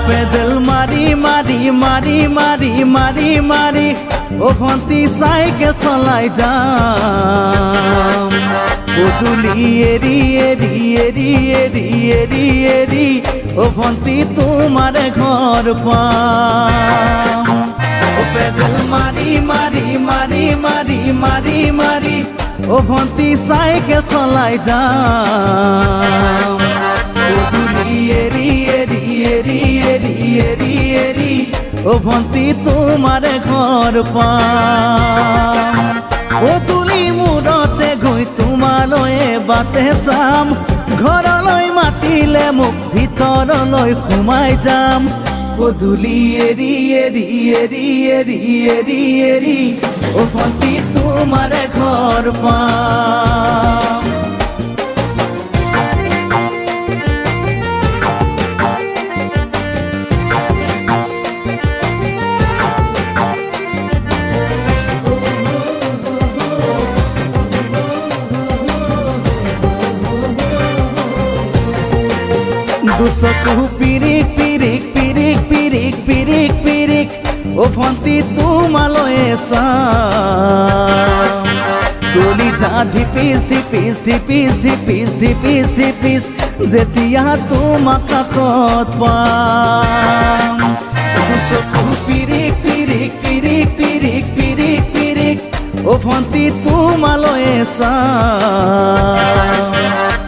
Pedal মারি মারি মারি মারি মারি মারি ও ভন্তি সাইকেল চলাই যাম পদূলি এরি এরি এরি এরি এরি এরি ও ভন্তি তোমার ঘর পাম ও পেডেল মারি মারি মারি মারি মারি মারি ও ভন্তি সাইকেল চলাই যাম পদূলি এরি এরি এরি এরি এরি এরি ও ভন্তি তোমার ঘর পাম পদূলি মূৰতে গৈ তোমালৈয়ে বাটে চাম ঘৰলৈ মাতিলে মোক ভিতৰলৈ সোমাই যাম পদূলি এৰি এৰি এৰি এৰি এৰি এৰি ও ভন্তি তোমার ঘর পাম দুচকু পিৰিক পিৰিক পিৰিক পিৰিক পিৰিক পিৰিক ও ভন্তি তোমালৈয়ে চাম কলিজা ধিপিস ধিপিস ধিপিস ধিপিস ধিপিস ধিপিস যেতিয়া তোমাক কাষত পাম দুচকু পিৰিক পিৰিক পিৰিক পিৰিক পিৰিক পিৰিক ও ভন্তি তোমালৈয়ে চাম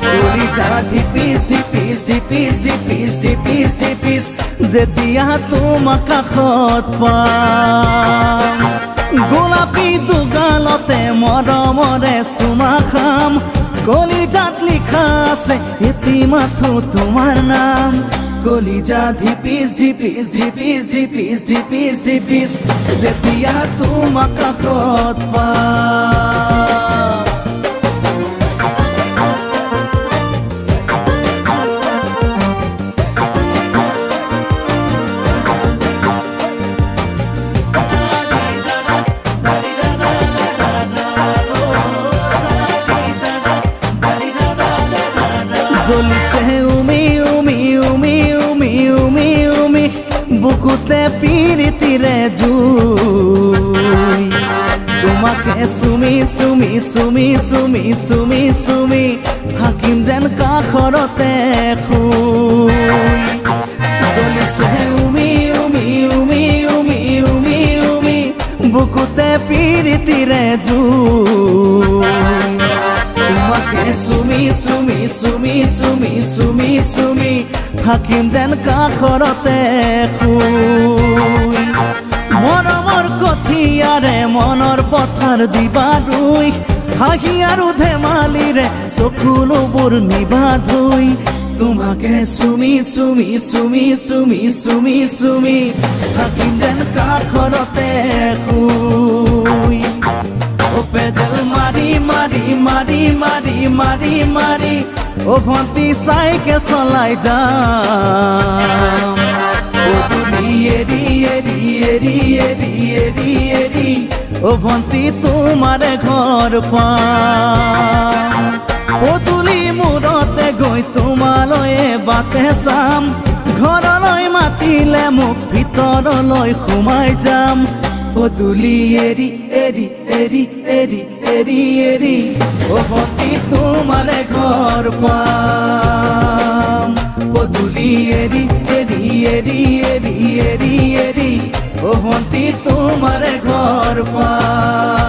কলিজা ধিপিস ধিপিস ধিপিস ধিপিস ধিপিস ধিপিস যেতিয়া তোমাক কাষত পাম গোলাপী দুগালতে মৰমৰে চুমা খাম কলিজাত লিখা আছে এটি মাথো তোমাৰ নাম কলিজা ধিপিস ধিপিস ধিপিস ধিপিস ধিপিস ধিপিস যেতিয়া তোমাক কাষত পাম জ্বলিছে উমি উমি উমি উমি উমি উমি বুকুতে পিৰিতিৰে জুই তোমাকে চুমি চুমি চুমি চুমি চুমি চুমি থাকিম যেন কাষৰতে শুই জ্বলিছে উমি উমি উমি উমি উমি উমি বুকুতে পিৰিতিৰে জুই তোমাকে চুমি চুমি চুমি চুমি চুমি চুমি থাকিম যেন কাষৰতে শুই মৰমৰ কঠিয়াৰে মনৰ পথাৰ দিবা ৰুই হাঁহি আৰু ধেমালিৰে চকুলোবোৰ নিবা ধুই তোমাকে চুমি চুমি চুমি চুমি চুমি চুমি থাকিম যেন কাষৰতে শুই ও পেডেল মারি মারি মারি মারি মারি মারি ও ভন্তি সাইকেল চলাই যাম পদূলি এরি এরি এরি এরি এরি এরি ও ভন্তি তোমার ঘর পাম পদূলি মূৰতে গৈ তোমালৈয়ে বাটে চাম ঘৰলৈ মাতিলে মোক ভিতৰলৈ সোমাই যাম পদূলি এরি এরি এরি এরি এরি এরি ও ভন্তি তোমার ঘর পাম পদূলি এরি এরি এরি এরি এরি এরি ও ভন্তি তোমার ঘর পাম।